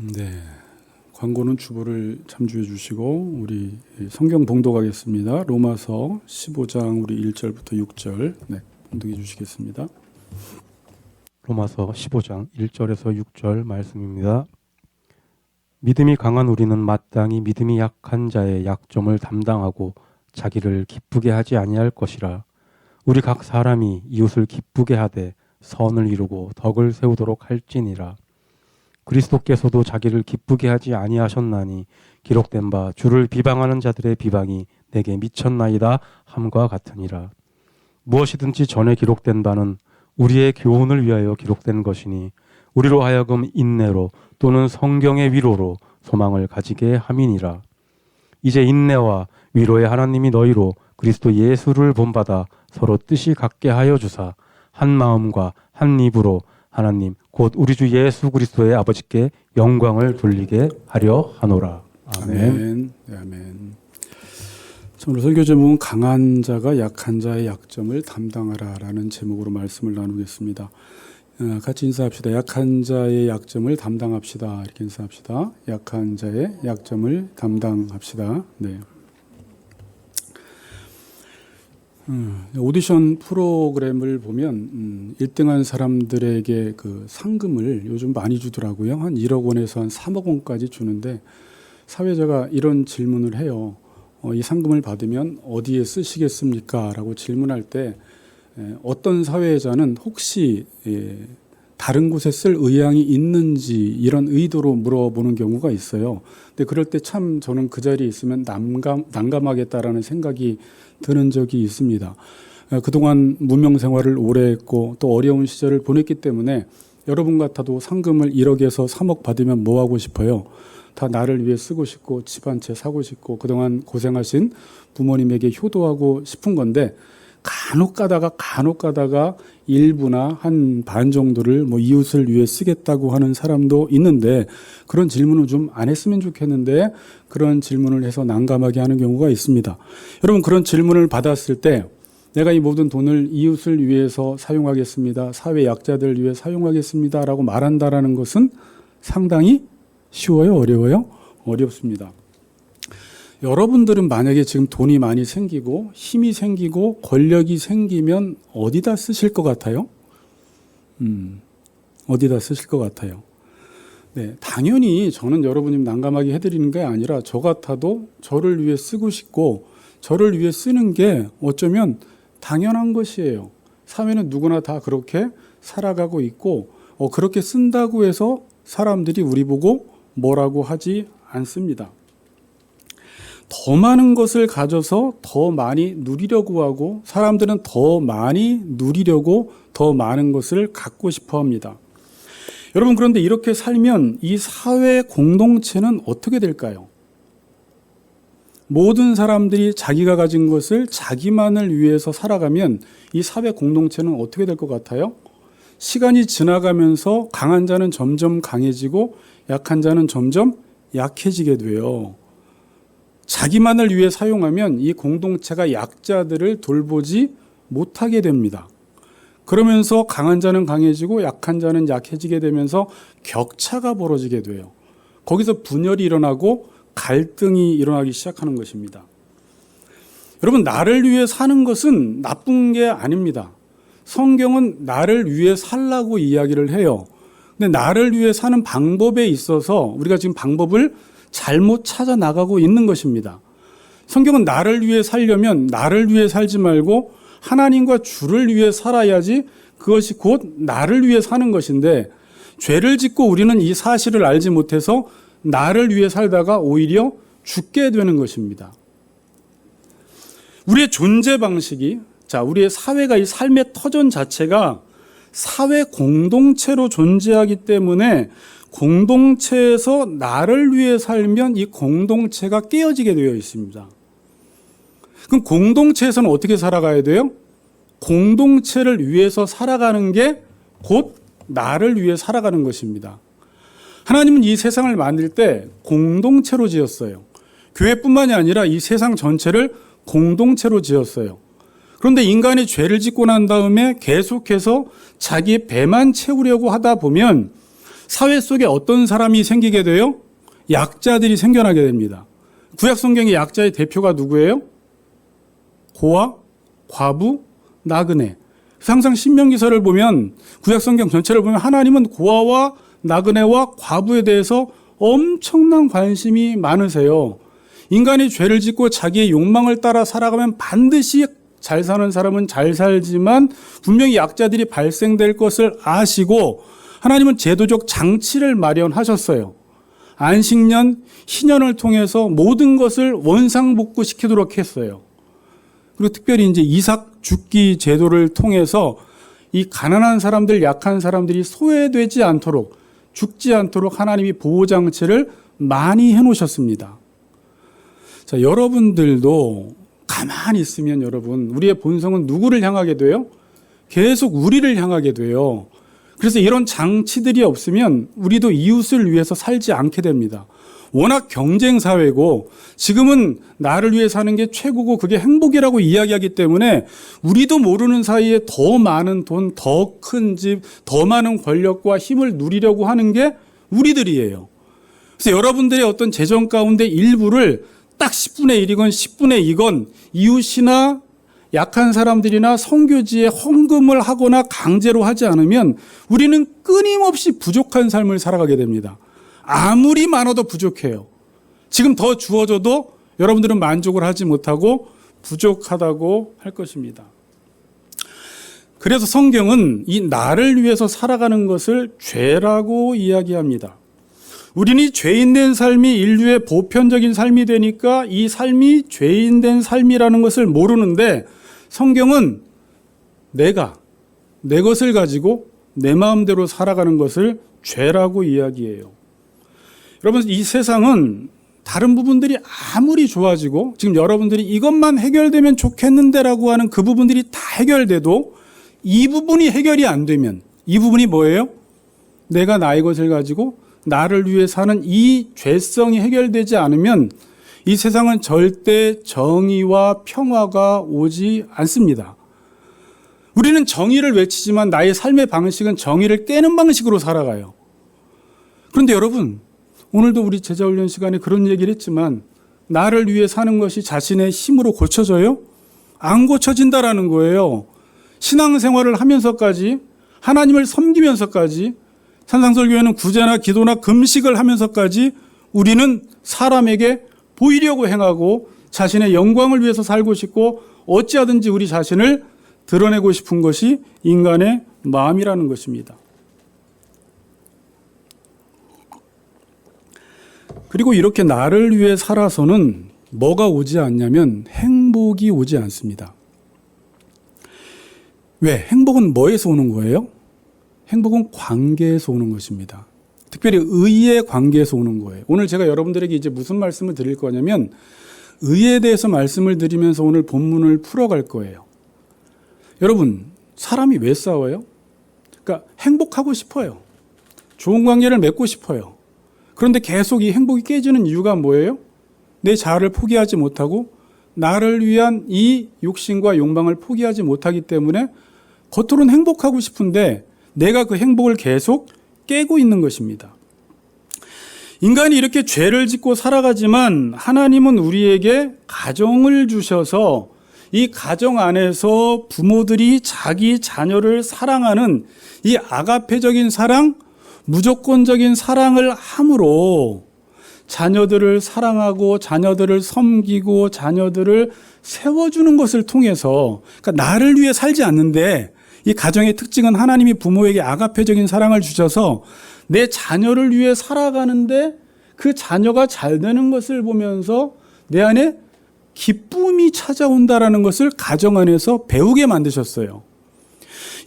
네, 광고는 주보를 참조해 주시고 우리 성경 봉독하겠습니다. 로마서 15장 우리 1절부터 6절 봉독해 주시겠습니다. 로마서 15장 1절에서 6절 말씀입니다. 믿음이 강한 우리는 마땅히 믿음이 약한 자의 약점을 담당하고 자기를 기쁘게 하지 아니할 것이라. 우리 각 사람이 이웃을 기쁘게 하되 선을 이루고 덕을 세우도록 할지니라. 그리스도께서도 자기를 기쁘게 하지 아니하셨나니 기록된 바 주를 비방하는 자들의 비방이 내게 미쳤나이다 함과 같으니라. 무엇이든지 전에 기록된 바는 우리의 교훈을 위하여 기록된 것이니 우리로 하여금 인내로 또는 성경의 위로로 소망을 가지게 함이니라. 이제 인내와 위로의 하나님이 너희로 그리스도 예수를 본받아 서로 뜻이 같게 하여 주사 한 마음과 한 입으로 하나님 곧 우리 주 예수 그리스도의 아버지께 영광을 돌리게 하려 하노라. 아멘. 아멘. 네, 아멘. 오늘 설교 제목은 강한 자가 약한 자의 약점을 담당하라라는 제목으로 말씀을 나누겠습니다. 같이 인사합시다. 약한 자의 약점을 담당합시다. 이렇게 인사합시다. 약한 자의 약점을 담당합시다. 네. 오디션 프로그램을 보면 1등한 사람들에게 그 상금을 요즘 많이 주더라고요. 한 1억 원에서 한 3억 원까지 주는데 사회자가 이런 질문을 해요. 이 상금을 받으면 어디에 쓰시겠습니까? 라고 질문할 때 어떤 사회자는 혹시 다른 곳에 쓸 의향이 있는지 이런 의도로 물어보는 경우가 있어요. 근데 그럴 때 참 저는 그 자리에 있으면 난감하겠다라는 생각이 드는 적이 있습니다. 그동안 무명 생활을 오래 했고 또 어려운 시절을 보냈기 때문에 여러분 같아도 상금을 1억에서 3억 받으면 뭐 하고 싶어요? 다 나를 위해 쓰고 싶고 집 한 채 사고 싶고 그동안 고생하신 부모님에게 효도하고 싶은 건데 간혹 가다가 일부나 한 반 정도를 뭐 이웃을 위해 쓰겠다고 하는 사람도 있는데 그런 질문을 좀 안 했으면 좋겠는데 그런 질문을 해서 난감하게 하는 경우가 있습니다. 여러분 그런 질문을 받았을 때 내가 이 모든 돈을 이웃을 위해서 사용하겠습니다. 사회 약자들을 위해 사용하겠습니다. 라고 말한다라는 것은 상당히 쉬워요? 어려워요? 어렵습니다. 여러분들은 만약에 지금 돈이 많이 생기고 힘이 생기고 권력이 생기면 어디다 쓰실 것 같아요? 어디다 쓰실 것 같아요? 네, 당연히 저는 여러분이 난감하게 해드리는 게 아니라 저 같아도 저를 위해 쓰고 싶고 저를 위해 쓰는 게 어쩌면 당연한 것이에요. 사회는 누구나 다 그렇게 살아가고 있고 그렇게 쓴다고 해서 사람들이 우리 보고 뭐라고 하지 않습니다. 더 많은 것을 가져서 더 많이 누리려고 하고 사람들은 더 많이 누리려고 더 많은 것을 갖고 싶어 합니다. 여러분 그런데 이렇게 살면 이 사회 공동체는 어떻게 될까요? 모든 사람들이 자기가 가진 것을 자기만을 위해서 살아가면 이 사회 공동체는 어떻게 될 것 같아요? 시간이 지나가면서 강한 자는 점점 강해지고 약한 자는 점점 약해지게 돼요. 자기만을 위해 사용하면 이 공동체가 약자들을 돌보지 못하게 됩니다. 그러면서 강한 자는 강해지고 약한 자는 약해지게 되면서 격차가 벌어지게 돼요. 거기서 분열이 일어나고 갈등이 일어나기 시작하는 것입니다. 여러분 나를 위해 사는 것은 나쁜 게 아닙니다. 성경은 나를 위해 살라고 이야기를 해요. 근데 나를 위해 사는 방법에 있어서 우리가 지금 방법을 잘못 찾아 나가고 있는 것입니다. 성경은 나를 위해 살려면 나를 위해 살지 말고 하나님과 주를 위해 살아야지 그것이 곧 나를 위해 사는 것인데 죄를 짓고 우리는 이 사실을 알지 못해서 나를 위해 살다가 오히려 죽게 되는 것입니다. 우리의 존재 방식이 우리의 사회가 이 삶의 터전 자체가 사회 공동체로 존재하기 때문에 공동체에서 나를 위해 살면 이 공동체가 깨어지게 되어 있습니다. 그럼 공동체에서는 어떻게 살아가야 돼요? 공동체를 위해서 살아가는 게 곧 나를 위해 살아가는 것입니다. 하나님은 이 세상을 만들 때 공동체로 지었어요. 교회뿐만이 아니라 이 세상 전체를 공동체로 지었어요. 그런데 인간이 죄를 짓고 난 다음에 계속해서 자기의 배만 채우려고 하다 보면 사회 속에 어떤 사람이 생기게 돼요? 약자들이 생겨나게 됩니다. 구약 성경의 약자의 대표가 누구예요? 고아, 과부, 나그네. 항상 신명기서를 보면, 구약 성경 전체를 보면 하나님은 고아와 나그네와 과부에 대해서 엄청난 관심이 많으세요. 인간이 죄를 짓고 자기의 욕망을 따라 살아가면 반드시 잘 사는 사람은 잘 살지만 분명히 약자들이 발생될 것을 아시고 하나님은 제도적 장치를 마련하셨어요. 안식년, 희년을 통해서 모든 것을 원상복구시키도록 했어요. 그리고 특별히 이제 이삭 죽기 제도를 통해서 이 가난한 사람들, 약한 사람들이 소외되지 않도록, 죽지 않도록 하나님이 보호장치를 많이 해놓으셨습니다. 자, 여러분들도 가만히 있으면 여러분, 우리의 본성은 누구를 향하게 돼요? 계속 우리를 향하게 돼요. 그래서 이런 장치들이 없으면 우리도 이웃을 위해서 살지 않게 됩니다. 워낙 경쟁 사회고 지금은 나를 위해 사는 게 최고고 그게 행복이라고 이야기하기 때문에 우리도 모르는 사이에 더 많은 돈, 더 큰 집, 더 많은 권력과 힘을 누리려고 하는 게 우리들이에요. 그래서 여러분들의 어떤 재정 가운데 일부를 딱 10분의 1이건 10분의 2건 이웃이나 약한 사람들이나 선교지에 헌금을 하거나 강제로 하지 않으면 우리는 끊임없이 부족한 삶을 살아가게 됩니다. 아무리 많아도 부족해요. 지금 더 주어져도 여러분들은 만족을 하지 못하고 부족하다고 할 것입니다. 그래서 성경은 이 나를 위해서 살아가는 것을 죄라고 이야기합니다. 우리는 죄인된 삶이 인류의 보편적인 삶이 되니까 이 삶이 죄인된 삶이라는 것을 모르는데 성경은 내가 내 것을 가지고 내 마음대로 살아가는 것을 죄라고 이야기해요. 여러분, 이 세상은 다른 부분들이 아무리 좋아지고 지금 여러분들이 이것만 해결되면 좋겠는데라고 하는 그 부분들이 다 해결돼도 이 부분이 해결이 안 되면 이 부분이 뭐예요? 내가 나의 것을 가지고 나를 위해 사는 이 죄성이 해결되지 않으면 이 세상은 절대 정의와 평화가 오지 않습니다. 우리는 정의를 외치지만 나의 삶의 방식은 정의를 깨는 방식으로 살아가요. 그런데 여러분, 오늘도 우리 제자훈련 시간에 그런 얘기를 했지만 나를 위해 사는 것이 자신의 힘으로 고쳐져요? 안 고쳐진다라는 거예요. 신앙생활을 하면서까지 하나님을 섬기면서까지 산상설교회는 구제나 기도나 금식을 하면서까지 우리는 사람에게 보이려고 행하고 자신의 영광을 위해서 살고 싶고 어찌하든지 우리 자신을 드러내고 싶은 것이 인간의 마음이라는 것입니다. 그리고 이렇게 나를 위해 살아서는 뭐가 오지 않냐면 행복이 오지 않습니다. 왜? 행복은 뭐에서 오는 거예요? 행복은 관계에서 오는 것입니다. 특별히 의의 관계에서 오는 거예요. 오늘 제가 여러분들에게 이제 무슨 말씀을 드릴 거냐면 의에 대해서 말씀을 드리면서 오늘 본문을 풀어갈 거예요. 여러분, 사람이 왜 싸워요? 그러니까 행복하고 싶어요. 좋은 관계를 맺고 싶어요. 그런데 계속 이 행복이 깨지는 이유가 뭐예요? 내 자아를 포기하지 못하고 나를 위한 이 욕심과 욕망을 포기하지 못하기 때문에 겉으로는 행복하고 싶은데 내가 그 행복을 계속 깨고 있는 것입니다. 인간이 이렇게 죄를 짓고 살아가지만 하나님은 우리에게 가정을 주셔서 이 가정 안에서 부모들이 자기 자녀를 사랑하는 이 아가페적인 사랑, 무조건적인 사랑을 함으로 자녀들을 사랑하고 자녀들을 섬기고 자녀들을 세워주는 것을 통해서, 그러니까 나를 위해 살지 않는데 이 가정의 특징은 하나님이 부모에게 아가페적인 사랑을 주셔서 내 자녀를 위해 살아가는데 그 자녀가 잘 되는 것을 보면서 내 안에 기쁨이 찾아온다라는 것을 가정 안에서 배우게 만드셨어요.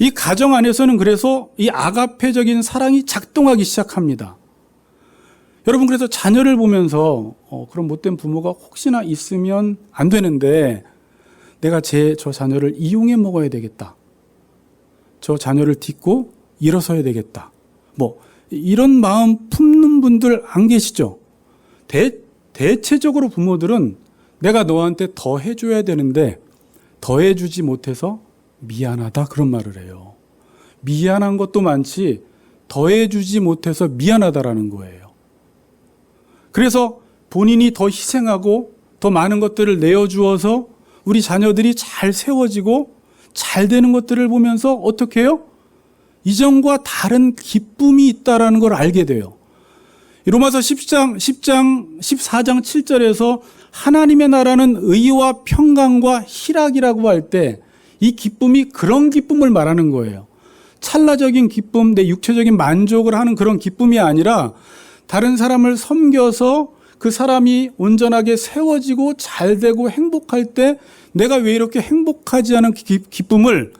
이 가정 안에서는 그래서 이 아가페적인 사랑이 작동하기 시작합니다. 여러분, 그래서 자녀를 보면서 그런 못된 부모가 혹시나 있으면 안 되는데 내가 저 자녀를 이용해 먹어야 되겠다. 저 자녀를 딛고 일어서야 되겠다. 뭐 이런 마음 품는 분들 안 계시죠? 대체적으로 부모들은 내가 너한테 더 해줘야 되는데 더 해주지 못해서 미안하다 그런 말을 해요. 미안한 것도 많지 더해주지 못해서 미안하다라는 거예요. 그래서 본인이 더 희생하고 더 많은 것들을 내어주어서 우리 자녀들이 잘 세워지고 잘 되는 것들을 보면서 어떻게 해요? 이전과 다른 기쁨이 있다라는 걸 알게 돼요. 로마서 14장 7절에서 하나님의 나라는 의와 평강과 희락이라고 할 때 이 기쁨이 그런 기쁨을 말하는 거예요. 찰나적인 기쁨, 내 육체적인 만족을 하는 그런 기쁨이 아니라 다른 사람을 섬겨서 그 사람이 온전하게 세워지고 잘 되고 행복할 때 내가 왜 이렇게 행복하지 않은 기쁨을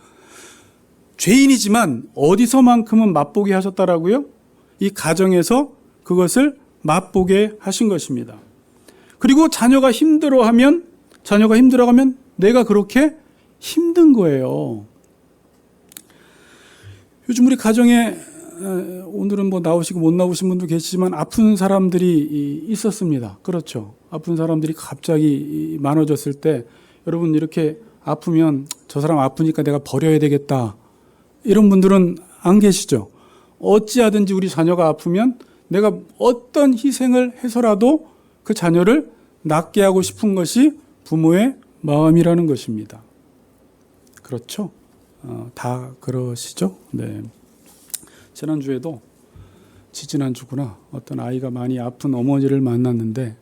죄인이지만 어디서만큼은 맛보게 하셨다라고요? 이 가정에서 그것을 맛보게 하신 것입니다. 그리고 자녀가 힘들어가면 내가 그렇게 힘든 거예요. 요즘 우리 가정에 오늘은 뭐 나오시고 못 나오신 분도 계시지만 아픈 사람들이 있었습니다. 그렇죠. 아픈 사람들이 갑자기 많아졌을 때 여러분 이렇게 아프면 저 사람 아프니까 내가 버려야 되겠다. 이런 분들은 안 계시죠. 어찌하든지 우리 자녀가 아프면 내가 어떤 희생을 해서라도 그 자녀를 낫게 하고 싶은 것이 부모의 마음이라는 것입니다. 그렇죠? 다 그러시죠? 네. 지난주에도 지지난주구나 어떤 아이가 많이 아픈 어머니를 만났는데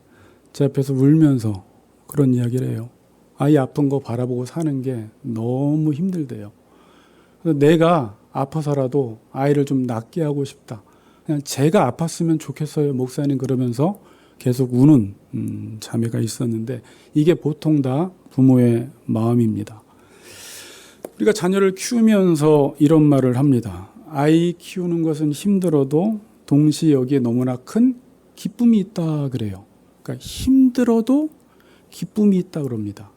제 앞에서 울면서 그런 이야기를 해요. 아이 아픈 거 바라보고 사는 게 너무 힘들대요. 그래서 내가 아파서라도 아이를 좀 낫게 하고 싶다. 그냥 제가 아팠으면 좋겠어요, 목사님. 그러면서 계속 우는 자매가 있었는데 이게 보통 다 부모의 마음입니다. 우리가 자녀를 키우면서 이런 말을 합니다. 아이 키우는 것은 힘들어도 동시에 여기에 너무나 큰 기쁨이 있다 그래요. 그러니까 힘들어도 기쁨이 있다 그럽니다.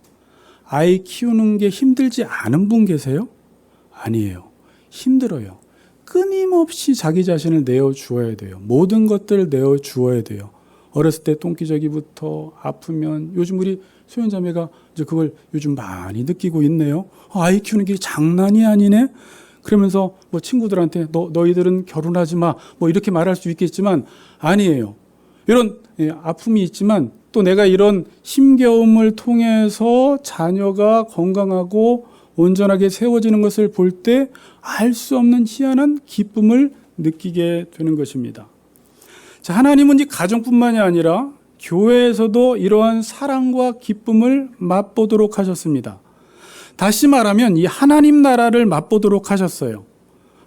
아이 키우는 게 힘들지 않은 분 계세요? 아니에요. 힘들어요. 끊임없이 자기 자신을 내어주어야 돼요. 모든 것들을 내어주어야 돼요. 어렸을 때 똥기저귀부터 아프면 요즘 우리 소연자매가 이제 그걸 요즘 많이 느끼고 있네요. 아이 키우는 게 장난이 아니네. 그러면서 뭐 친구들한테 너희들은 결혼하지 마. 뭐 이렇게 말할 수 있겠지만 아니에요. 이런 아픔이 있지만 또 내가 이런 힘겨움을 통해서 자녀가 건강하고 온전하게 세워지는 것을 볼 때 알 수 없는 희한한 기쁨을 느끼게 되는 것입니다. 자, 하나님은 이 가정뿐만이 아니라 교회에서도 이러한 사랑과 기쁨을 맛보도록 하셨습니다. 다시 말하면 이 하나님 나라를 맛보도록 하셨어요.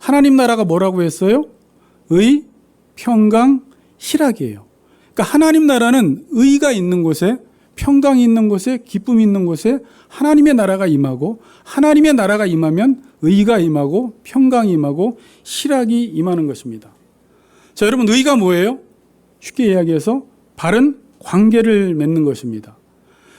하나님 나라가 뭐라고 했어요? 의, 평강, 희락이에요. 그러니까 하나님 나라는 의가 있는 곳에, 평강이 있는 곳에, 기쁨이 있는 곳에 하나님의 나라가 임하고, 하나님의 나라가 임하면 의가 임하고 평강이 임하고 희락이 임하는 것입니다. 자, 여러분, 의가 뭐예요? 쉽게 이야기해서 바른 관계를 맺는 것입니다.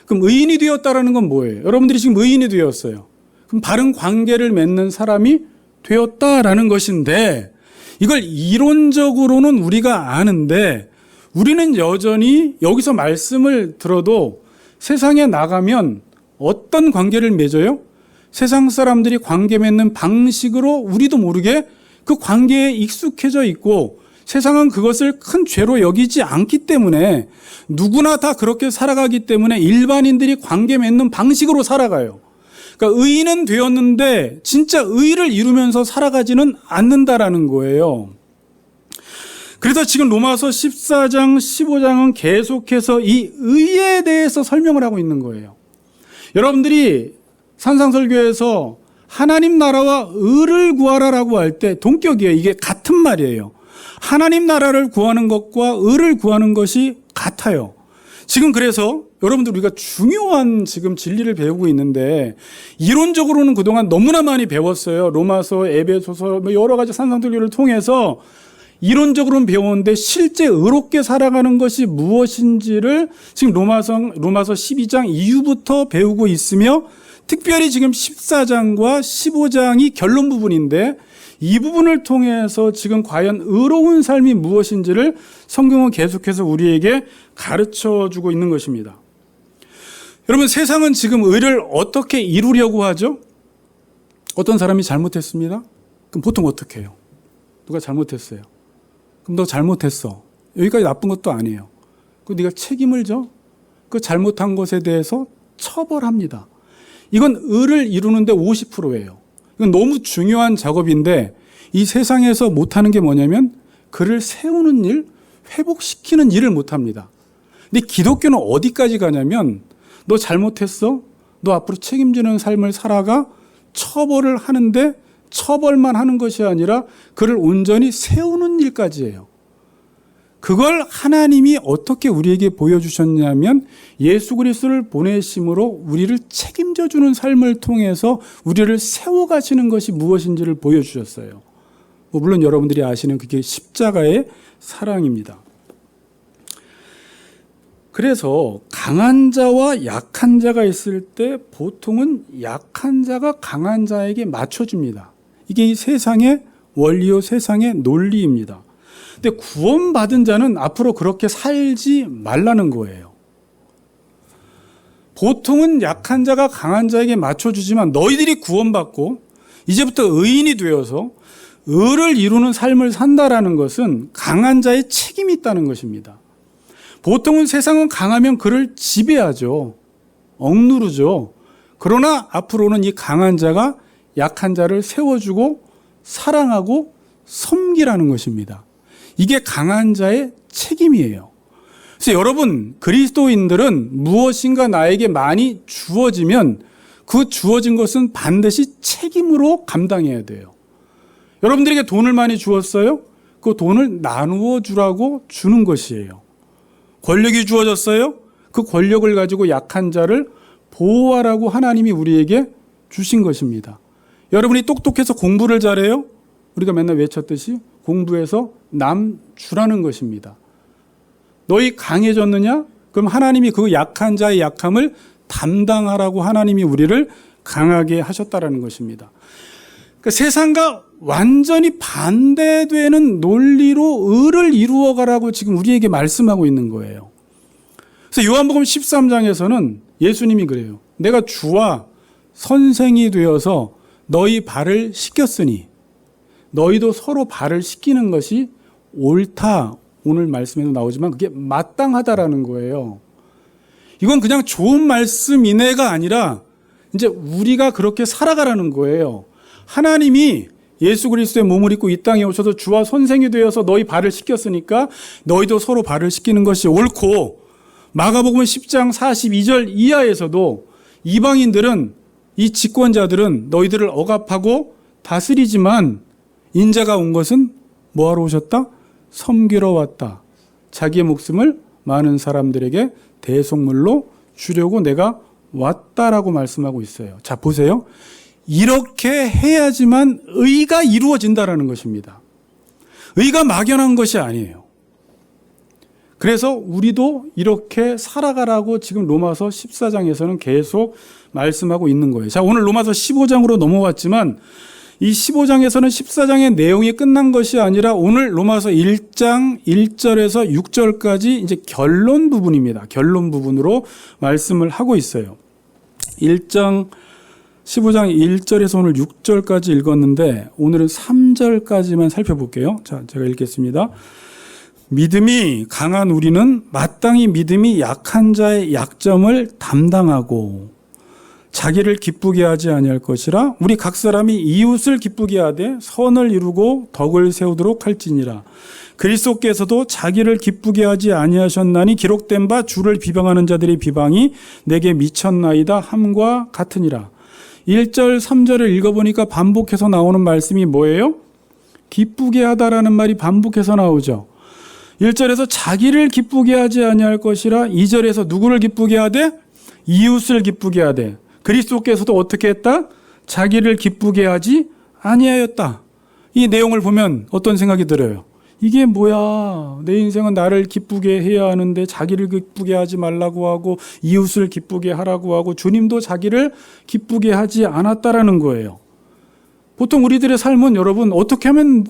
그럼 의인이 되었다라는 건 뭐예요? 여러분들이 지금 의인이 되었어요. 그럼 바른 관계를 맺는 사람이 되었다라는 것인데, 이걸 이론적으로는 우리가 아는데 우리는 여전히 여기서 말씀을 들어도 세상에 나가면 어떤 관계를 맺어요? 세상 사람들이 관계 맺는 방식으로 우리도 모르게 그 관계에 익숙해져 있고 세상은 그것을 큰 죄로 여기지 않기 때문에 누구나 다 그렇게 살아가기 때문에 일반인들이 관계 맺는 방식으로 살아가요. 그러니까 의인은 되었는데 진짜 의를 이루면서 살아가지는 않는다라는 거예요. 그래서 지금 로마서 14장, 15장은 계속해서 이 의에 대해서 설명을 하고 있는 거예요. 여러분들이 산상설교에서 하나님 나라와 의를 구하라라고 할 때 동격이에요. 이게 같은 말이에요. 하나님 나라를 구하는 것과 의를 구하는 것이 같아요. 지금 그래서 여러분들 우리가 중요한 지금 진리를 배우고 있는데 이론적으로는 그동안 너무나 많이 배웠어요. 로마서, 에베소서 여러 가지 산상설교를 통해서 이론적으로는 배웠는데 실제 의롭게 살아가는 것이 무엇인지를 지금 로마서 12장 이후부터 배우고 있으며 특별히 지금 14장과 15장이 결론 부분인데 이 부분을 통해서 지금 과연 의로운 삶이 무엇인지를 성경은 계속해서 우리에게 가르쳐주고 있는 것입니다. 여러분, 세상은 지금 의를 어떻게 이루려고 하죠? 어떤 사람이 잘못했습니다. 그럼 보통 어떻게 해요? 누가 잘못했어요. 그럼 너 잘못했어. 여기까지 나쁜 것도 아니에요. 그 네가 책임을 져. 그 잘못한 것에 대해서 처벌합니다. 이건 의를 이루는데 50%예요. 이건 너무 중요한 작업인데 이 세상에서 못하는 게 뭐냐면 그를 세우는 일, 회복시키는 일을 못합니다. 근데 기독교는 어디까지 가냐면 너 잘못했어? 너 앞으로 책임지는 삶을 살아가? 처벌을 하는데 처벌만 하는 것이 아니라 그를 온전히 세우는 일까지예요. 그걸 하나님이 어떻게 우리에게 보여주셨냐면 예수 그리스도를 보내심으로 우리를 책임져 주는 삶을 통해서 우리를 세워가시는 것이 무엇인지를 보여주셨어요. 물론 여러분들이 아시는 그게 십자가의 사랑입니다. 그래서 강한 자와 약한 자가 있을 때 보통은 약한 자가 강한 자에게 맞춰줍니다. 이게 이 세상의 원리요, 세상의 논리입니다. 근데 구원받은 자는 앞으로 그렇게 살지 말라는 거예요. 보통은 약한 자가 강한 자에게 맞춰주지만 너희들이 구원받고 이제부터 의인이 되어서 의를 이루는 삶을 산다라는 것은 강한 자의 책임이 있다는 것입니다. 보통은 세상은 강하면 그를 지배하죠. 억누르죠. 그러나 앞으로는 이 강한 자가 약한 자를 세워주고 사랑하고 섬기라는 것입니다. 이게 강한 자의 책임이에요. 그래서 여러분, 그리스도인들은 무엇인가 나에게 많이 주어지면 그 주어진 것은 반드시 책임으로 감당해야 돼요. 여러분들에게 돈을 많이 주었어요? 그 돈을 나누어 주라고 주는 것이에요. 권력이 주어졌어요? 그 권력을 가지고 약한 자를 보호하라고 하나님이 우리에게 주신 것입니다. 여러분이 똑똑해서 공부를 잘해요? 우리가 맨날 외쳤듯이 공부해서 남 주라는 것입니다. 너희 강해졌느냐? 그럼 하나님이 그 약한 자의 약함을 담당하라고 하나님이 우리를 강하게 하셨다라는 것입니다. 그러니까 세상과 완전히 반대되는 논리로 의를 이루어가라고 지금 우리에게 말씀하고 있는 거예요. 그래서 요한복음 13장에서는 예수님이 그래요. 내가 주와 선생이 되어서 너희 발을 씻겼으니 너희도 서로 발을 씻기는 것이 옳다. 오늘 말씀에도 나오지만 그게 마땅하다라는 거예요. 이건 그냥 좋은 말씀이네가 아니라 이제 우리가 그렇게 살아가라는 거예요. 하나님이 예수 그리스도의 몸을 입고 이 땅에 오셔서 주와 선생이 되어서 너희 발을 씻겼으니까 너희도 서로 발을 씻기는 것이 옳고, 마가복음 10장 42절 이하에서도 이방인들은, 이 집권자들은 너희들을 억압하고 다스리지만 인자가 온 것은 뭐하러 오셨다? 섬기러 왔다. 자기의 목숨을 많은 사람들에게 대속물로 주려고 내가 왔다라고 말씀하고 있어요. 자, 보세요. 이렇게 해야지만 의가 이루어진다라는 것입니다. 의가 막연한 것이 아니에요. 그래서 우리도 이렇게 살아가라고 지금 로마서 14장에서는 계속 말씀하고 있는 거예요. 자, 오늘 로마서 15장으로 넘어왔지만 이 15장에서는 14장의 내용이 끝난 것이 아니라 오늘 로마서 1장 1절에서 6절까지 이제 결론 부분입니다. 결론 부분으로 말씀을 하고 있어요. 15장 1절에서 오늘 6절까지 읽었는데 오늘은 3절까지만 살펴볼게요. 자, 제가 읽겠습니다. 믿음이 강한 우리는 마땅히 믿음이 약한 자의 약점을 담당하고 자기를 기쁘게 하지 아니할 것이라. 우리 각 사람이 이웃을 기쁘게 하되 선을 이루고 덕을 세우도록 할지니라. 그리스도께서도 자기를 기쁘게 하지 아니하셨나니 기록된 바 주를 비방하는 자들의 비방이 내게 미쳤나이다 함과 같으니라. 1절 3절을 읽어보니까 반복해서 나오는 말씀이 뭐예요? 기쁘게 하다라는 말이 반복해서 나오죠. 1절에서 자기를 기쁘게 하지 아니할 것이라. 2절에서 누구를 기쁘게 하되? 이웃을 기쁘게 하되. 그리스도께서도 어떻게 했다? 자기를 기쁘게 하지 아니하였다. 이 내용을 보면 어떤 생각이 들어요? 이게 뭐야? 내 인생은 나를 기쁘게 해야 하는데 자기를 기쁘게 하지 말라고 하고 이웃을 기쁘게 하라고 하고 주님도 자기를 기쁘게 하지 않았다라는 거예요. 보통 우리들의 삶은 여러분 어떻게 하면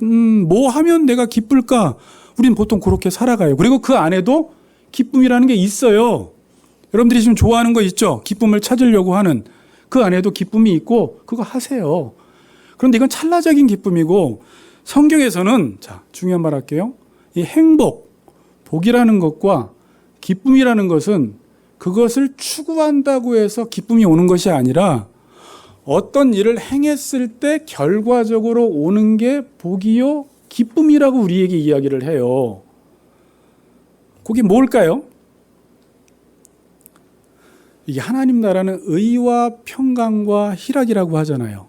뭐 하면 내가 기쁠까? 우린 보통 그렇게 살아가요. 그리고 그 안에도 기쁨이라는 게 있어요. 여러분들이 지금 좋아하는 거 있죠? 기쁨을 찾으려고 하는 그 안에도 기쁨이 있고 그거 하세요. 그런데 이건 찰나적인 기쁨이고 성경에서는 자, 중요한 말 할게요. 이 행복, 복이라는 것과 기쁨이라는 것은 그것을 추구한다고 해서 기쁨이 오는 것이 아니라 어떤 일을 행했을 때 결과적으로 오는 게 복이요, 기쁨이라고 우리에게 이야기를 해요. 그게 뭘까요? 이게 하나님 나라는 의와 평강과 희락이라고 하잖아요.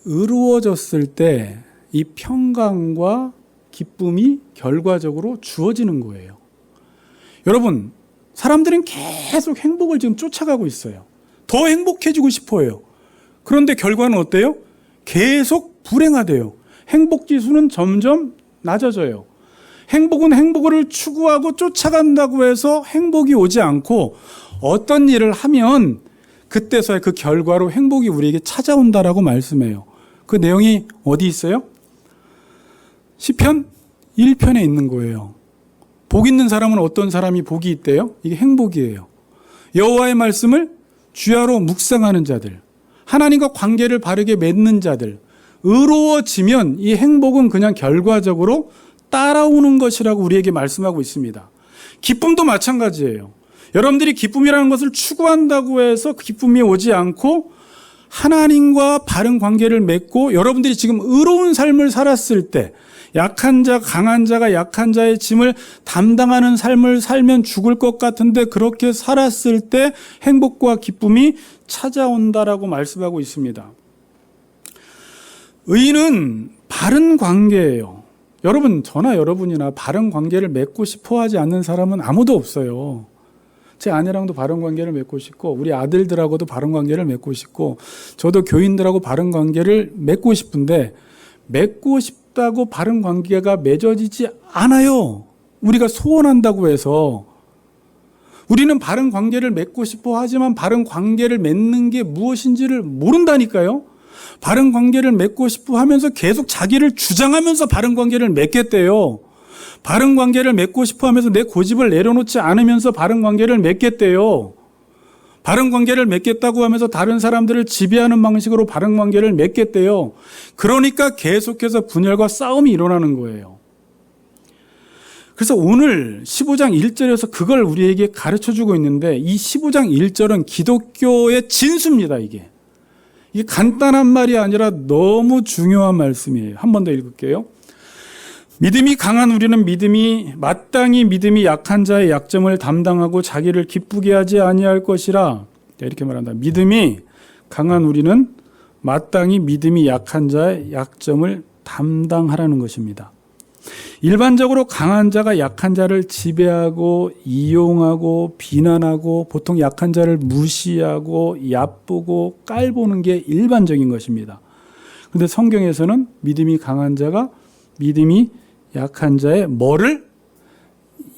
의로워졌을 때 이 평강과 기쁨이 결과적으로 주어지는 거예요. 여러분, 사람들은 계속 행복을 지금 쫓아가고 있어요. 더 행복해지고 싶어요. 그런데 결과는 어때요? 계속 불행하대요. 행복 지수는 점점 낮아져요. 행복은 행복을 추구하고 쫓아간다고 해서 행복이 오지 않고 어떤 일을 하면 그때서야 그 결과로 행복이 우리에게 찾아온다라고 말씀해요. 그 내용이 어디 있어요? 시편 1편에 있는 거예요. 복 있는 사람은 어떤 사람이 복이 있대요? 이게 행복이에요. 여호와의 말씀을 주야로 묵상하는 자들, 하나님과 관계를 바르게 맺는 자들, 의로워지면 이 행복은 그냥 결과적으로 따라오는 것이라고 우리에게 말씀하고 있습니다. 기쁨도 마찬가지예요. 여러분들이 기쁨이라는 것을 추구한다고 해서 그 기쁨이 오지 않고 하나님과 바른 관계를 맺고 여러분들이 지금 의로운 삶을 살았을 때 약한 자, 강한 자가 약한 자의 짐을 담당하는 삶을 살면 죽을 것 같은데 그렇게 살았을 때 행복과 기쁨이 찾아온다라고 말씀하고 있습니다. 의인은 바른 관계예요. 여러분, 저나 여러분이나 바른 관계를 맺고 싶어 하지 않는 사람은 아무도 없어요. 제 아내랑도 바른 관계를 맺고 싶고 우리 아들들하고도 바른 관계를 맺고 싶고 저도 교인들하고 바른 관계를 맺고 싶은데 맺고 싶다고 바른 관계가 맺어지지 않아요. 우리가 소원한다고 해서. 우리는 바른 관계를 맺고 싶어 하지만 바른 관계를 맺는 게 무엇인지를 모른다니까요. 바른 관계를 맺고 싶어 하면서 계속 자기를 주장하면서 바른 관계를 맺겠대요. 바른 관계를 맺고 싶어 하면서 내 고집을 내려놓지 않으면서 바른 관계를 맺겠대요. 바른 관계를 맺겠다고 하면서 다른 사람들을 지배하는 방식으로 바른 관계를 맺겠대요. 그러니까 계속해서 분열과 싸움이 일어나는 거예요. 그래서 오늘 15장 1절에서 그걸 우리에게 가르쳐주고 있는데 이 15장 1절은 기독교의 진수입니다. 이게 간단한 말이 아니라 너무 중요한 말씀이에요. 한 번 더 읽을게요. 믿음이 강한 우리는 마땅히 믿음이 약한 자의 약점을 담당하고 자기를 기쁘게 하지 아니할 것이라. 이렇게 말한다. 믿음이 강한 우리는 마땅히 믿음이 약한 자의 약점을 담당하라는 것입니다. 일반적으로 강한 자가 약한 자를 지배하고 이용하고 비난하고 보통 약한 자를 무시하고 얕보고 깔보는 게 일반적인 것입니다. 그런데 성경에서는 믿음이 강한 자가 믿음이 약한 자의 뭐를?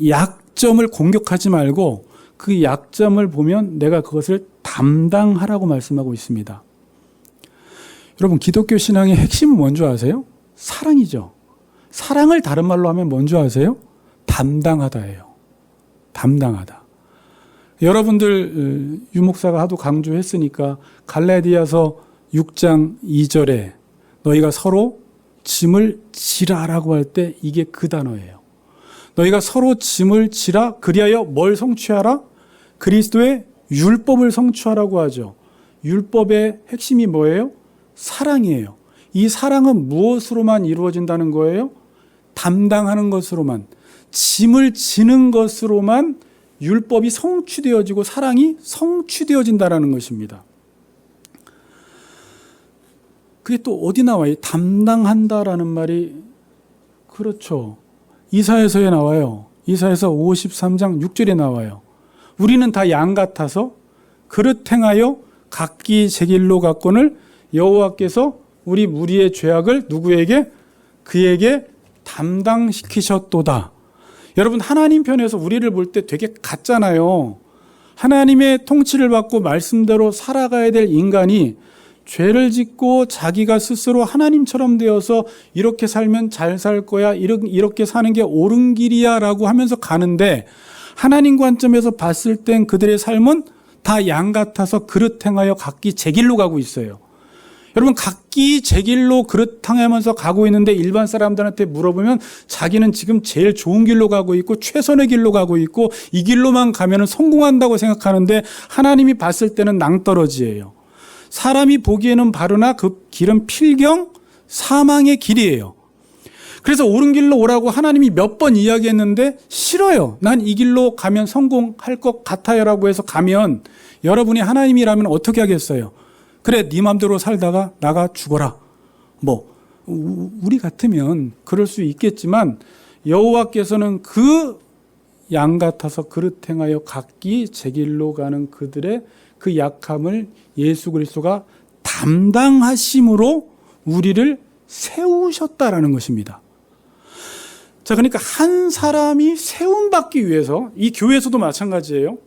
약점을 공격하지 말고 그 약점을 보면 내가 그것을 담당하라고 말씀하고 있습니다. 여러분, 기독교 신앙의 핵심은 뭔지 아세요? 사랑이죠. 사랑을 다른 말로 하면 뭔지 아세요? 담당하다예요. 담당하다. 여러분들 유목사가 하도 강조했으니까 갈라디아서 6장 2절에 너희가 서로 짐을 지라라고 할 때 이게 그 단어예요. 너희가 서로 짐을 지라 그리하여 뭘 성취하라? 그리스도의 율법을 성취하라고 하죠. 율법의 핵심이 뭐예요? 사랑이에요. 이 사랑은 무엇으로만 이루어진다는 거예요? 담당하는 것으로만, 짐을 지는 것으로만 율법이 성취되어지고 사랑이 성취되어진다는 것입니다. 그게 또 어디 나와요? 담당한다라는 말이. 그렇죠. 이사야서에 나와요. 이사야서 53장 6절에 나와요. 우리는 다 양 같아서 그릇 행하여 각기 제 길로 갔거늘 여호와께서 우리 무리의 죄악을 누구에게? 그에게 담당시키셨도다. 여러분, 하나님 편에서 우리를 볼 때 되게 같잖아요. 하나님의 통치를 받고 말씀대로 살아가야 될 인간이 죄를 짓고 자기가 스스로 하나님처럼 되어서 이렇게 살면 잘 살 거야, 이렇게 사는 게 옳은 길이야 라고 하면서 가는데 하나님 관점에서 봤을 땐 그들의 삶은 다 양 같아서 그릇 행하여 각기 제 길로 가고 있어요. 여러분, 각기 제 길로 그릇 향하면서 가고 있는데 일반 사람들한테 물어보면 자기는 지금 제일 좋은 길로 가고 있고 최선의 길로 가고 있고 이 길로만 가면 성공한다고 생각하는데 하나님이 봤을 때는 낭떠러지예요. 사람이 보기에는 바르나 그 길은 필경 사망의 길이에요. 그래서 옳은 길로 오라고 하나님이 몇 번 이야기했는데 싫어요. 난 이 길로 가면 성공할 것 같아요 라고 해서 가면 여러분이 하나님이라면 어떻게 하겠어요? 그래, 네 맘대로 살다가 나가 죽어라. 우리 같으면 그럴 수 있겠지만 여호와께서는 그 양 같아서 그릇 행하여 각기 제 길로 가는 그들의 그 약함을 예수 그리스도가 담당하심으로 우리를 세우셨다라는 것입니다. 자, 그러니까 한 사람이 세움받기 위해서, 이 교회에서도 마찬가지예요.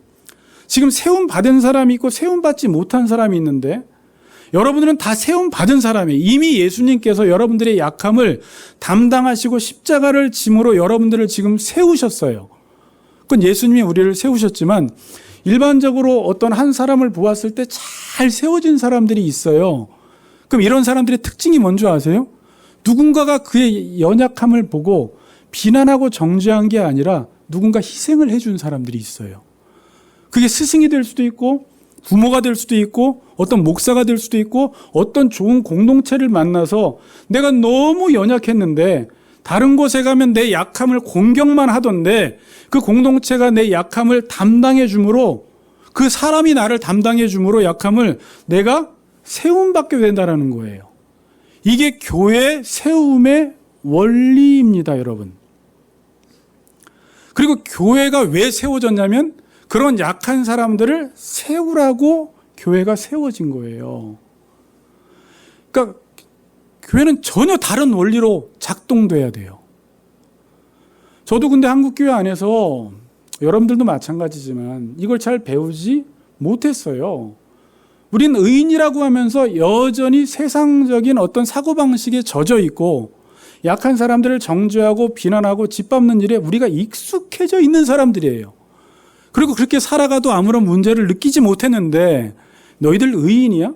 지금 세움받은 사람이 있고 세움받지 못한 사람이 있는데 여러분들은 다 세움받은 사람이에요. 이미 예수님께서 여러분들의 약함을 담당하시고 십자가를 짐으로 여러분들을 지금 세우셨어요. 그건 예수님이 우리를 세우셨지만 일반적으로 어떤 한 사람을 보았을 때 잘 세워진 사람들이 있어요. 그럼 이런 사람들의 특징이 뭔지 아세요? 누군가가 그의 연약함을 보고 비난하고 정죄한 게 아니라 누군가 희생을 해준 사람들이 있어요. 그게 스승이 될 수도 있고 부모가 될 수도 있고 어떤 목사가 될 수도 있고 어떤 좋은 공동체를 만나서 내가 너무 연약했는데 다른 곳에 가면 내 약함을 공격만 하던데 그 공동체가 내 약함을 담당해 주므로 그 사람이 나를 담당해 주므로 약함을 내가 세움받게 된다는 거예요. 이게 교회 세움의 원리입니다, 여러분. 그리고 교회가 왜 세워졌냐면 그런 약한 사람들을 세우라고 교회가 세워진 거예요. 그러니까 교회는 전혀 다른 원리로 작동돼야 돼요. 저도 근데 한국교회 안에서 여러분들도 마찬가지지만 이걸 잘 배우지 못했어요. 우린 의인이라고 하면서 여전히 세상적인 어떤 사고방식에 젖어 있고 약한 사람들을 정죄하고 비난하고 짓밟는 일에 우리가 익숙해져 있는 사람들이에요. 그리고 그렇게 살아가도 아무런 문제를 느끼지 못했는데 너희들 의인이야?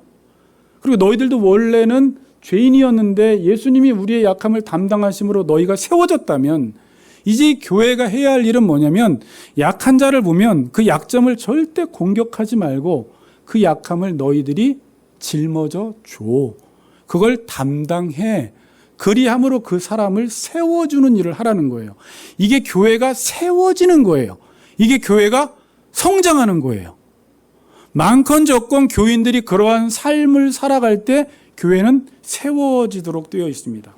그리고 너희들도 원래는 죄인이었는데 예수님이 우리의 약함을 담당하심으로 너희가 세워졌다면 이제 교회가 해야 할 일은 뭐냐면 약한 자를 보면 그 약점을 절대 공격하지 말고 그 약함을 너희들이 짊어져 줘. 그걸 담당해. 그리함으로 그 사람을 세워주는 일을 하라는 거예요. 이게 교회가 세워지는 거예요. 이게 교회가 성장하는 거예요. 많건 적건 교인들이 그러한 삶을 살아갈 때 교회는 세워지도록 되어 있습니다.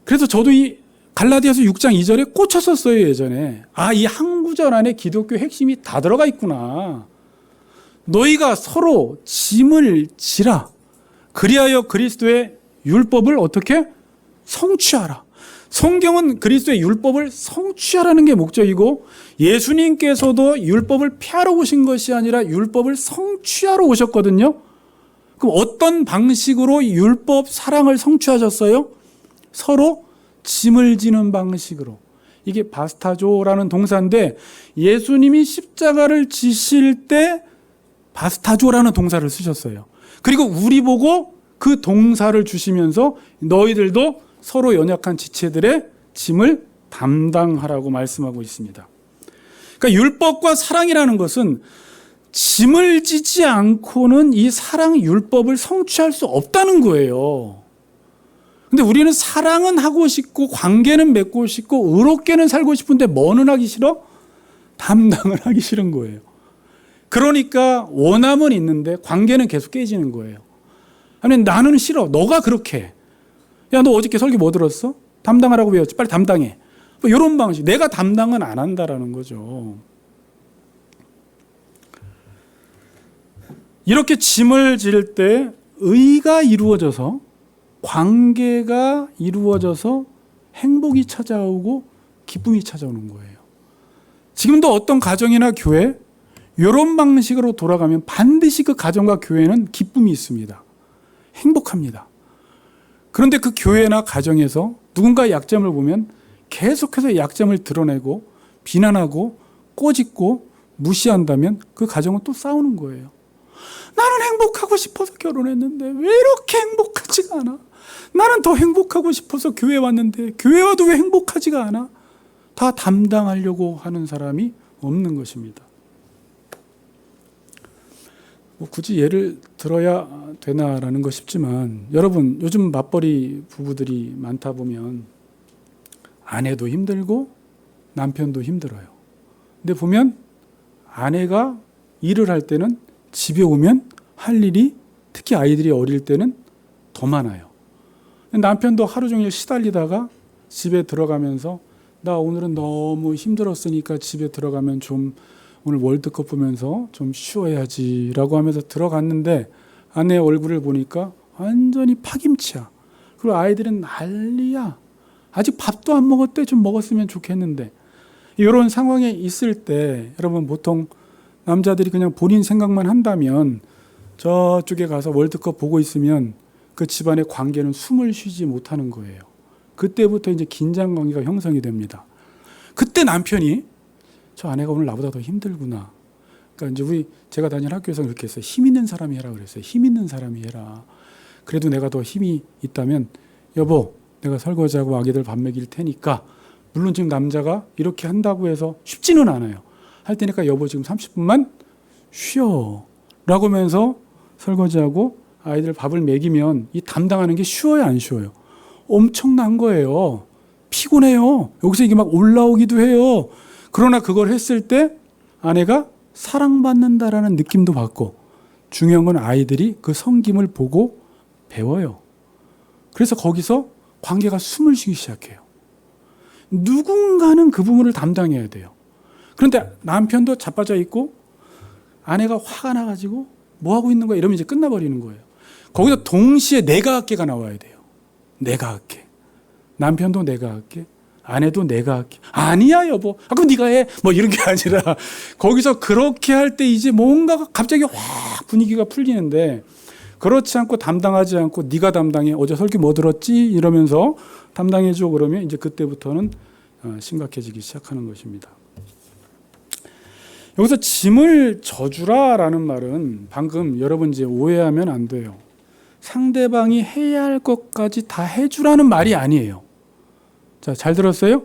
그래서 저도 이 갈라디아서 6장 2절에 꽂혔었어요, 예전에. 이 한 구절 안에 기독교 핵심이 다 들어가 있구나. 너희가 서로 짐을 지라. 그리하여 그리스도의 율법을 어떻게? 성취하라. 성경은 그리스도의 율법을 성취하라는 게 목적이고 예수님께서도 율법을 폐하러 오신 것이 아니라 율법을 성취하러 오셨거든요. 그럼 어떤 방식으로 율법 사랑을 성취하셨어요? 서로 짐을 지는 방식으로. 이게 바스타조라는 동사인데 예수님이 십자가를 지실 때 바스타조라는 동사를 쓰셨어요. 그리고 우리 보고 그 동사를 주시면서 너희들도 서로 연약한 지체들의 짐을 담당하라고 말씀하고 있습니다. 그러니까 율법과 사랑이라는 것은 짐을 지지 않고는 이 사랑 율법을 성취할 수 없다는 거예요. 근데 우리는 사랑은 하고 싶고 관계는 맺고 싶고 의롭게는 살고 싶은데 뭐는 하기 싫어? 담당을 하기 싫은 거예요. 그러니까 원함은 있는데 관계는 계속 깨지는 거예요. 아니 나는 싫어. 너가 그렇게 해. 야, 너 어저께 설교 뭐 들었어? 담당하라고 배웠지. 빨리 담당해. 뭐 이런 방식. 내가 담당은 안 한다라는 거죠. 이렇게 짐을 질 때 의가 이루어져서 관계가 이루어져서 행복이 찾아오고 기쁨이 찾아오는 거예요. 지금도 어떤 가정이나 교회 이런 방식으로 돌아가면 반드시 그 가정과 교회는 기쁨이 있습니다. 행복합니다. 그런데 그 교회나 가정에서 누군가의 약점을 보면 계속해서 약점을 드러내고 비난하고 꼬집고 무시한다면 그 가정은 또 싸우는 거예요. 나는 행복하고 싶어서 결혼했는데 왜 이렇게 행복하지가 않아? 나는 더 행복하고 싶어서 교회 왔는데 교회 와도 왜 행복하지가 않아? 다 담당하려고 하는 사람이 없는 것입니다. 굳이 예를 들어야 되나라는 거 싶지만 여러분 요즘 맞벌이 부부들이 많다 보면 아내도 힘들고 남편도 힘들어요. 근데 보면 아내가 일을 할 때는 집에 오면 할 일이 특히 아이들이 어릴 때는 더 많아요. 남편도 하루 종일 시달리다가 집에 들어가면서 나 오늘은 너무 힘들었으니까 집에 들어가면 좀 오늘 월드컵 보면서 좀 쉬어야지 라고 하면서 들어갔는데 아내 얼굴을 보니까 완전히 파김치야. 그리고 아이들은 난리야. 아직 밥도 안 먹었대. 좀 먹었으면 좋겠는데. 이런 상황에 있을 때 여러분 보통 남자들이 그냥 본인 생각만 한다면 저쪽에 가서 월드컵 보고 있으면 그 집안의 관계는 숨을 쉬지 못하는 거예요. 그때부터 이제 긴장 관계가 형성이 됩니다. 그때 남편이 저 아내가 오늘 나보다 더 힘들구나. 그러니까 이제 제가 다니는 학교에서 그렇게 했어요. 힘 있는 사람이 해라 그랬어요. 힘 있는 사람이 해라. 그래도 내가 더 힘이 있다면 여보 내가 설거지하고 아기들 밥 먹일 테니까 물론 지금 남자가 이렇게 한다고 해서 쉽지는 않아요. 할 테니까 여보 지금 30분만 쉬어 라고 하면서 설거지하고 아이들 밥을 먹이면 이 담당하는 게 쉬워요 안 쉬워요? 엄청난 거예요. 피곤해요. 여기서 이게 막 올라오기도 해요. 그러나 그걸 했을 때 아내가 사랑받는다라는 느낌도 받고 중요한 건 아이들이 그 섬김을 보고 배워요. 그래서 거기서 관계가 숨을 쉬기 시작해요. 누군가는 그 부분을 담당해야 돼요. 그런데 남편도 자빠져 있고 아내가 화가 나가지고 뭐 하고 있는 거야 이러면 이제 끝나버리는 거예요. 거기서 동시에 내가 할게가 나와야 돼요. 내가 할게. 남편도 내가 할게. 아내도 내가 할게. 아니야 여보. 그럼 네가 해. 뭐 이런 게 아니라 거기서 그렇게 할 때 이제 뭔가 갑자기 확 분위기가 풀리는데 그렇지 않고 담당하지 않고 네가 담당해. 어제 설교 뭐 들었지? 이러면서 담당해줘. 그러면 이제 그때부터는 심각해지기 시작하는 것입니다. 여기서 짐을 져주라라는 말은 방금 여러분 이제 오해하면 안 돼요. 상대방이 해야 할 것까지 다 해주라는 말이 아니에요. 자, 잘 들었어요?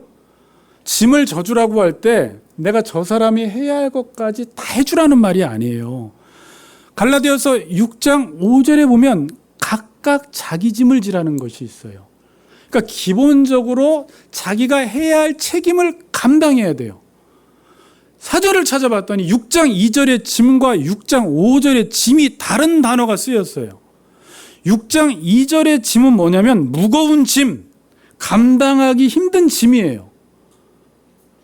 짐을 져주라고 할 때 내가 저 사람이 해야 할 것까지 다 해주라는 말이 아니에요. 갈라디아서 6장 5절에 보면 각각 자기 짐을 지라는 것이 있어요. 그러니까 기본적으로 자기가 해야 할 책임을 감당해야 돼요. 사전을 찾아봤더니 6장 2절의 짐과 6장 5절의 짐이 다른 단어가 쓰였어요. 6장 2절의 짐은 뭐냐면 무거운 짐, 감당하기 힘든 짐이에요.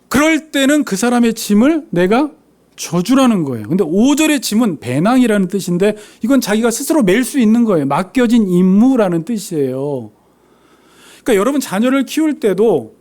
그럴 때는 그 사람의 짐을 내가 져주라는 거예요. 근데 5절의 짐은 배낭이라는 뜻인데 이건 자기가 스스로 멜 수 있는 거예요. 맡겨진 임무라는 뜻이에요. 그러니까 여러분 자녀를 키울 때도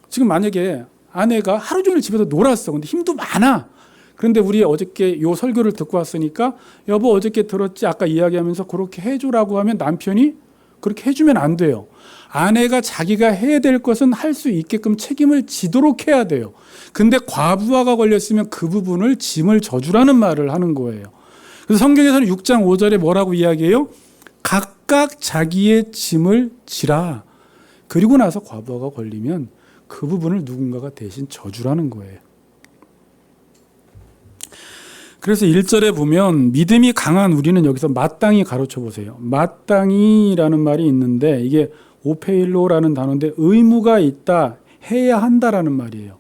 지금 만약에 아내가 하루 종일 집에서 놀았어. 근데 힘도 많아. 그런데 우리 어저께 요 설교를 듣고 왔으니까 여보 어저께 들었지? 아까 이야기하면서 그렇게 해주라고 하면 남편이 그렇게 해주면 안 돼요. 아내가 자기가 해야 될 것은 할 수 있게끔 책임을 지도록 해야 돼요. 근데 과부하가 걸렸으면 그 부분을 짐을 져주라는 말을 하는 거예요. 그래서 성경에서는 6장 5절에 뭐라고 이야기해요? 각각 자기의 짐을 지라. 그리고 나서 과부하가 걸리면 그 부분을 누군가가 대신 져주라는 거예요. 그래서 1절에 보면 믿음이 강한 우리는 여기서 마땅히 가로쳐 보세요. 마땅히라는 말이 있는데 이게 오페일로라는 단어인데 의무가 있다, 해야 한다라는 말이에요.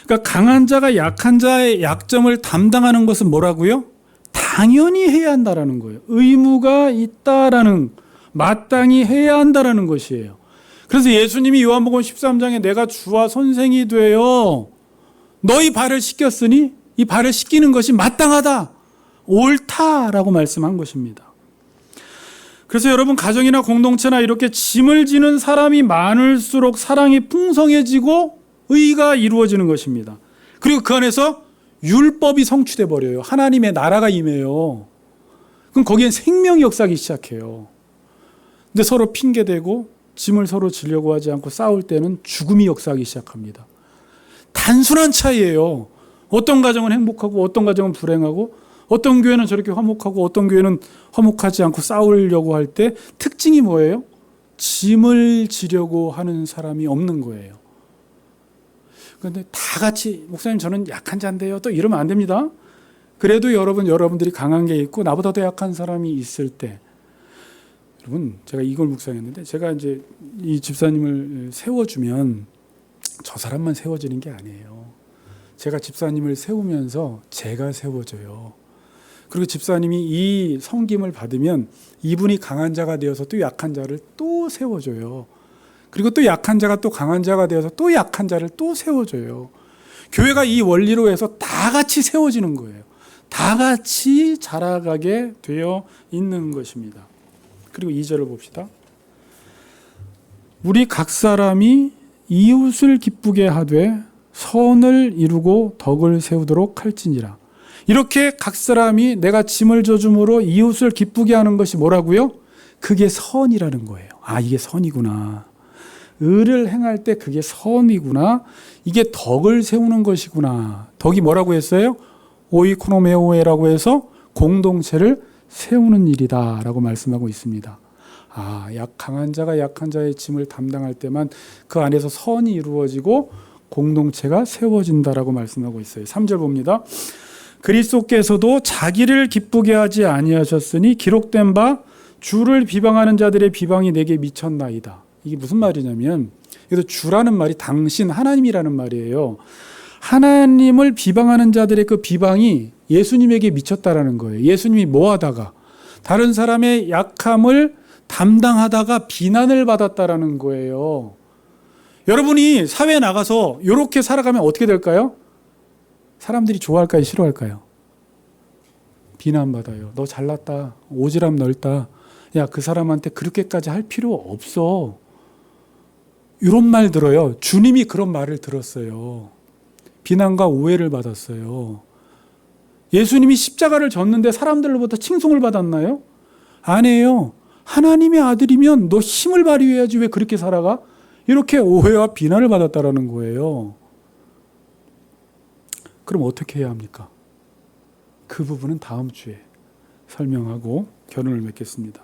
그러니까 강한 자가 약한 자의 약점을 담당하는 것은 뭐라고요? 당연히 해야 한다라는 거예요. 의무가 있다라는, 마땅히 해야 한다라는 것이에요. 그래서 예수님이 요한복음 13장에 내가 주와 선생이 되어 너희 발을 씻겼으니 이 발을 씻기는 것이 마땅하다, 옳다라고 말씀한 것입니다. 그래서 여러분 가정이나 공동체나 이렇게 짐을 지는 사람이 많을수록 사랑이 풍성해지고 의가 이루어지는 것입니다. 그리고 그 안에서 율법이 성취돼 버려요. 하나님의 나라가 임해요. 그럼 거기엔 생명이 역사하기 시작해요. 근데 서로 핑계대고 짐을 서로 지려고 하지 않고 싸울 때는 죽음이 역사하기 시작합니다. 단순한 차이예요. 어떤 가정은 행복하고 어떤 가정은 불행하고 어떤 교회는 저렇게 화목하고 어떤 교회는 화목하지 않고 싸우려고 할 때 특징이 뭐예요? 짐을 지려고 하는 사람이 없는 거예요. 그런데 다 같이 목사님 저는 약한 자인데요. 또 이러면 안 됩니다. 그래도 여러분들이 강한 게 있고 나보다 더 약한 사람이 있을 때, 여러분 제가 이걸 묵상했는데, 제가 이제 이 집사님을 세워주면 저 사람만 세워지는 게 아니에요. 제가 집사님을 세우면서 제가 세워져요. 그리고 집사님이 이 섬김을 받으면 이분이 강한 자가 되어서 또 약한 자를 또 세워줘요. 그리고 또 약한 자가 또 강한 자가 되어서 또 약한 자를 또 세워줘요. 교회가 이 원리로 해서 다 같이 세워지는 거예요. 다 같이 자라가게 되어 있는 것입니다. 그리고 2절을 봅시다. 우리 각 사람이 이웃을 기쁘게 하되 선을 이루고 덕을 세우도록 할지니라. 이렇게 각 사람이 내가 짐을 져줌으로 이웃을 기쁘게 하는 것이 뭐라고요? 그게 선이라는 거예요. 아, 이게 선이구나. 의를 행할 때 그게 선이구나. 이게 덕을 세우는 것이구나. 덕이 뭐라고 했어요? 오이코노메오에라고 해서 공동체를 세우는 일이다 라고 말씀하고 있습니다. 아, 강한 자가 약한 자의 짐을 담당할 때만 그 안에서 선이 이루어지고 공동체가 세워진다라고 말씀하고 있어요. 3절 봅니다. 그리스도께서도 자기를 기쁘게 하지 아니하셨으니 기록된 바 주를 비방하는 자들의 비방이 내게 미쳤나이다. 이게 무슨 말이냐면, 그래서 주라는 말이 당신 하나님이라는 말이에요. 하나님을 비방하는 자들의 그 비방이 예수님에게 미쳤다라는 거예요. 예수님이 뭐 하다가 다른 사람의 약함을 담당하다가 비난을 받았다라는 거예요. 여러분이 사회에 나가서 이렇게 살아가면 어떻게 될까요? 사람들이 좋아할까요? 싫어할까요? 비난받아요. 너 잘났다. 오지랖 넓다. 야, 그 사람한테 그렇게까지 할 필요 없어. 이런 말 들어요. 주님이 그런 말을 들었어요. 비난과 오해를 받았어요. 예수님이 십자가를 졌는데 사람들로부터 칭송을 받았나요? 아니에요. 하나님의 아들이면 너 힘을 발휘해야지 왜 그렇게 살아가? 이렇게 오해와 비난을 받았다라는 거예요. 그럼 어떻게 해야 합니까? 그 부분은 다음 주에 설명하고 결론을 맺겠습니다.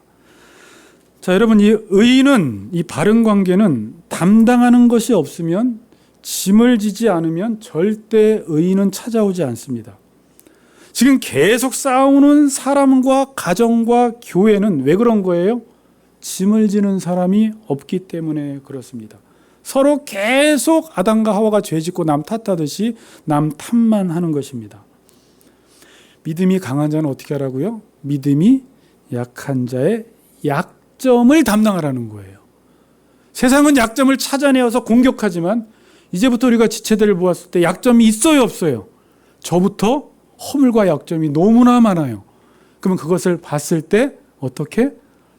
자, 여러분, 이 의인은, 이 바른 관계는 담당하는 것이 없으면, 짐을 지지 않으면 절대 의인은 찾아오지 않습니다. 지금 계속 싸우는 사람과 가정과 교회는 왜 그런 거예요? 짐을 지는 사람이 없기 때문에 그렇습니다. 서로 계속 아담과 하와가 죄짓고 남 탓하듯이 남 탓만 하는 것입니다. 믿음이 강한 자는 어떻게 하라고요? 믿음이 약한 자의 약점을 담당하라는 거예요. 세상은 약점을 찾아내어서 공격하지만 이제부터 우리가 지체들을 보았을 때 약점이 있어요, 없어요? 저부터 허물과 약점이 너무나 많아요. 그러면 그것을 봤을 때 어떻게?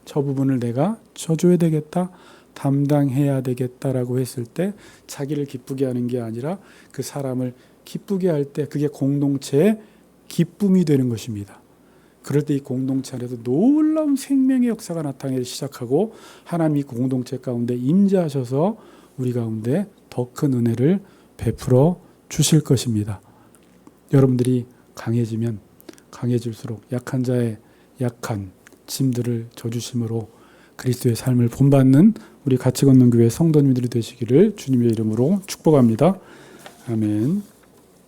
저 부분을 내가 져줘야 되겠다, 담당해야 되겠다라고 했을 때 자기를 기쁘게 하는 게 아니라 그 사람을 기쁘게 할 때 그게 공동체의 기쁨이 되는 것입니다. 그럴 때 이 공동체 안에서 놀라운 생명의 역사가 나타나기 시작하고 하나님이 공동체 가운데 임재하셔서 우리 가운데 더 큰 은혜를 베풀어 주실 것입니다. 여러분들이 강해지면 강해질수록 약한 자의 약한 짐들을 져주심으로 그리스도의 삶을 본받는 우리 같이 걷는 교회 성도님들이 되시기를 주님의 이름으로 축복합니다. 아멘.